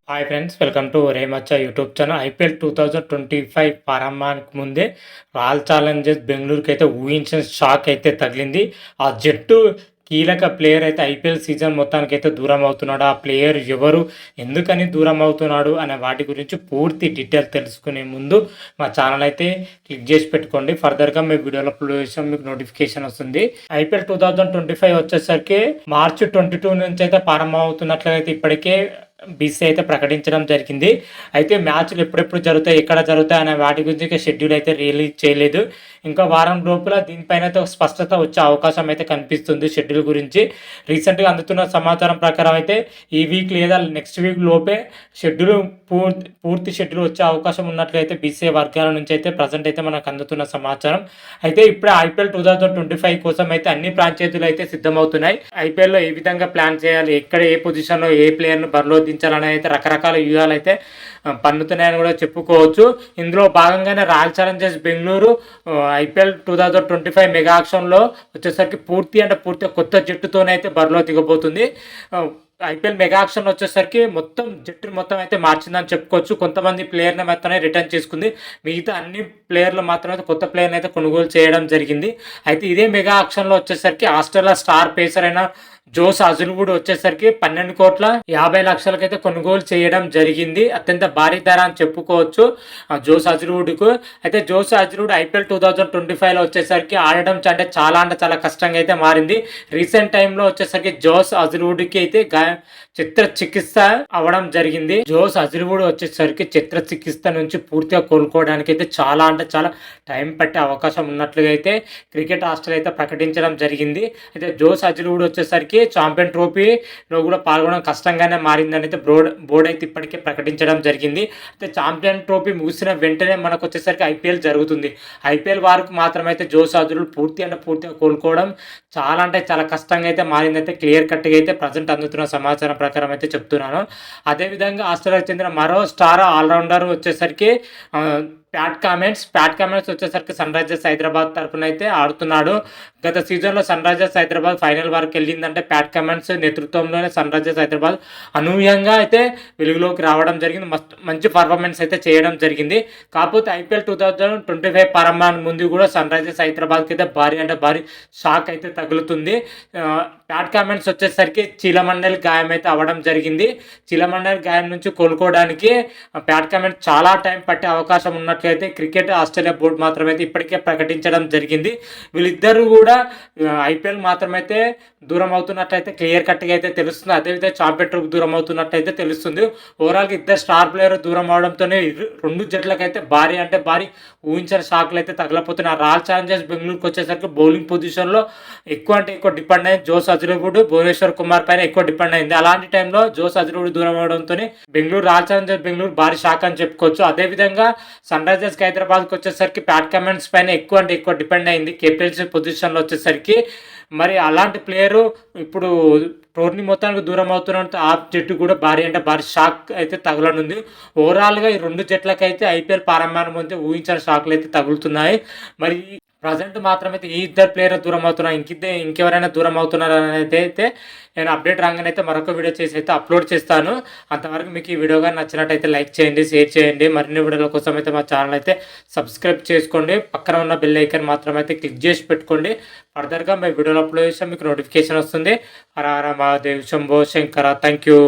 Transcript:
Hi friends, welcome to రేమచ్చ YouTube channel. IPL 2025 ప్రారంభానికి ముందే రాయల్ ఛాలెంజర్స్ బెంగళూరుకి అయితే ఊహించిన షాక్ అయితే తగిలింది. ఆ జట్టు కీలక ప్లేయర్ అయితే ఐపీఎల్ సీజన్ మొత్తానికి అయితే దూరం అవుతున్నాడు. ఆ ప్లేయర్ ఎవరు, ఎందుకని దూరం అవుతున్నాడు అనే వాటి గురించి పూర్తి డీటెయిల్ తెలుసుకునే ముందు మా ఛానల్ అయితే క్లిక్ చేసి పెట్టుకోండి. ఫర్దర్గా మీ వీడియోలో అప్లోడ్ చేసాం, మీకు నోటిఫికేషన్ వస్తుంది. ఐపీఎల్ 2025 వచ్చేసరికి మార్చి 22 నుంచి అయితే ప్రారంభం అవుతున్నట్లయితే ఇప్పటికే బీసీ అయితే ప్రకటించడం జరిగింది. అయితే మ్యాచ్లు ఎప్పుడెప్పుడు జరుగుతాయి, ఎక్కడ జరుగుతాయి అనే వాటి గురించి షెడ్యూల్ అయితే రిలీజ్ చేయలేదు. ఇంకా వారం లోపల దీనిపైన అయితే ఒక స్పష్టత వచ్చే అవకాశం అయితే కనిపిస్తుంది. షెడ్యూల్ గురించి రీసెంట్గా అందుతున్న సమాచారం ప్రకారం అయితే ఈ వీక్ లేదా నెక్స్ట్ వీక్ లోపే షెడ్యూల్ పూర్తి షెడ్యూల్ వచ్చే అవకాశం ఉన్నట్లయితే బీసీఏ వర్గాల నుంచి అయితే ప్రజెంట్ అయితే మనకు అందుతున్న సమాచారం. అయితే ఇప్పుడే ఐపీఎల్ 2025 కోసం అయితే అన్ని ఫ్రాంచైజీలు అయితే సిద్ధమవుతున్నాయి. ఐపీఎల్లో ఏ విధంగా ప్లాన్ చేయాలి, ఎక్కడ ఏ పొజిషన్లో ఏ ప్లేయర్ను బరిలో దించాలని అయితే రకరకాల వ్యూహాలు అయితే పన్నుతున్నాయని కూడా చెప్పుకోవచ్చు. ఇందులో భాగంగానే royal challengers Bengaluru IPL 2025 mega ఆక్షన్లో వచ్చేసరికి పూర్తిగా కొత్త జట్టుతోనైతే బరిలో దిగబోతుంది. ఐపీఎల్ మెగా ఆక్షన్ వచ్చేసరికి జట్టును మొత్తం అయితే మార్చిందని చెప్పుకోవచ్చు. కొంతమంది ప్లేయర్ని మాత్రమే రిటర్న్ చేసుకుంది, మిగతా అన్ని ప్లేయర్లు మాత్రమే కొత్త ప్లేయర్ని అయితే కొనుగోలు చేయడం జరిగింది. అయితే ఇదే మెగా ఆక్షన్లో వచ్చేసరికి ఆస్ట్రేలియా స్టార్ పేసర్ అయిన జోస్ అజుల్వుడ్ వచ్చేసరికి 12,50,00,000 అయితే కొనుగోలు చేయడం జరిగింది. అత్యంత భారీ ధర అని చెప్పుకోవచ్చు జోస్ అజుల్వుడ్కు. అయితే జోస్ అజుల్వుడ్ ఐపీఎల్ 2025లో వచ్చేసరికి ఆడడం అంటే చాలా కష్టంగా అయితే మారింది. రీసెంట్ టైంలో వచ్చేసరికి జోస్ అజుల్వుడ్కి అయితే చికిత్స అవ్వడం జరిగింది. జోస్ అజుల్వుడ్ వచ్చేసరికి చికిత్స నుంచి పూర్తిగా కోలుకోవడానికి అయితే చాలా టైం పట్టే అవకాశం ఉన్నట్లుగా అయితే క్రికెట్ ఆస్ట్రేలియా అయితే ప్రకటించడం జరిగింది. అయితే జోస్ అజుల్వుడ్ వచ్చేసరికి ఛాంపియన్ ట్రోఫీలో కూడా పాల్గొనడం కష్టంగానే మారిందని అయితే బోర్డు అయితే ఇప్పటికే ప్రకటించడం జరిగింది. అయితే ఛాంపియన్ ట్రోఫీ ముగిసిన వెంటనే మనకు వచ్చేసరికి ఐపీఎల్ జరుగుతుంది. ఐపీఎల్ వారికి మాత్రమైతే జోస్ అజుల్వుడ్ పూర్తిగా కోలుకోవడం చాలా కష్టంగా అయితే మారిందైతే క్లియర్ కట్గా అయితే ప్రజెంట్ అందుతున్న సమాచారం ప్రకారం అయితే చెప్తున్నాను. అదేవిధంగా ఆస్ట్రేలియాకు చెందిన మరో స్టార్ ఆల్రౌండర్ వచ్చేసరికి ప్యాట్ కామెంట్స్ వచ్చేసరికి సన్ రైజర్స్ హైదరాబాద్ తరఫున అయితే ఆడుతున్నాడు. గత సీజన్లో సన్ రైజర్స్ హైదరాబాద్ ఫైనల్ వరకు వెళ్ళిందంటే ప్యాట్ కామెంట్స్ నేతృత్వంలోనే సన్ రైజర్స్ హైదరాబాద్ అనూహ్యంగా అయితే వెలుగులోకి రావడం జరిగింది. మంచి పర్ఫార్మెన్స్ అయితే చేయడం జరిగింది. కాకపోతే ఐపీఎల్ 2025 ప్రారంభానికి ముందు కూడా సన్ రైజర్స్ హైదరాబాద్కి అయితే భారీ షాక్ అయితే తగులుతుంది. ప్యాట్ కామెంట్స్ వచ్చేసరికి చీలమండలి గాయం అయితే అవ్వడం జరిగింది. చీలమండలి గాయం నుంచి కోలుకోవడానికి ప్యాట్ కామెంట్స్ చాలా టైం పట్టే అవకాశం ఉన్నట్లయితే క్రికెట్ ఆస్ట్రేలియా బోర్డు మాత్రమైతే ఇప్పటికే ప్రకటించడం జరిగింది. వీళ్ళిద్దరూ కూడా ఐపీఎల్ మాత్రమైతే దూరం అవుతున్నట్లయితే క్లియర్ కట్గా అయితే తెలుస్తుంది. అదేవిధంగా ఛాంపియన్ ట్రోఫీ దూరం అవుతున్నట్లయితే తెలుస్తుంది. ఓవరాల్గా ఇద్దరు స్టార్ ప్లేయర్ దూరం అవడంతోనే రెండు జట్లకైతే భారీ ఊహించిన షాక్లు అయితే తగలపోతున్నాయి. రాయల్ ఛాలెంజర్స్ బెంగళూరుకి వచ్చేసరికి బౌలింగ్ పొజిషన్లో ఎక్కువ డిపెండ్ అయింది. జోస్ అజుల్వుడ్ భువనేశ్వర్ కుమార్ పైన ఎక్కువ డిపెండ్ అయింది. అలాంటి టైంలో జోస్ అజుల్వుడ్ దూరం అవడంతో రాయల్ ఛాలెంజర్స్ బెంగళూరు భారీ షాక్ అని చెప్పుకోవచ్చు. అదేవిధంగా సన్ రైజర్స్ హైదరాబాద్కి వచ్చేసరికి ప్యాట్ కమెంట్స్ పైన ఎక్కువ డిపెండ్ అయింది కెప్టెన్సీ పొజిషన్లో వచ్చేసరికి. మరి అలాంటి ప్లేయరు ఇప్పుడు టోర్నీ మొత్తానికి దూరం అవుతున్నంత ఆ జట్టు కూడా భారీ షాక్ అయితే తగలనుంది. ఓవరాల్గా ఈ రెండు జట్లకైతే ఐపీఎల్ ప్రారంభానికి ముందే ఊహించిన షాక్లు అయితే తగులుతున్నాయి. మరి ప్రజెంట్ మాత్రమైతే ఈ ఇద్దరు ప్లేయర్ దూరం అవుతున్నారు, ఇంకెవరైనా దూరం అవుతున్నారు అనేది అయితే నేను అప్డేట్ రాగానే అయితే మరొక వీడియో చేసి అయితే అప్లోడ్ చేస్తాను. అంతవరకు మీకు ఈ వీడియో కానీ నచ్చినట్టయితే లైక్ చేయండి, షేర్ చేయండి. మరిన్ని వీడియోల కోసం అయితే మా ఛానల్ అయితే సబ్స్క్రైబ్ చేసుకోండి. పక్కన ఉన్న బెల్ ఐకాన్ మాత్రం అయితే క్లిక్ చేసి పెట్టుకోండి. ఫర్దర్గా మీ వీడియోలో అప్లోడ్ చేస్తే మీకు నోటిఫికేషన్ వస్తుంది. హర హర మహాదేవ్ శంభో శంకర. Thank you.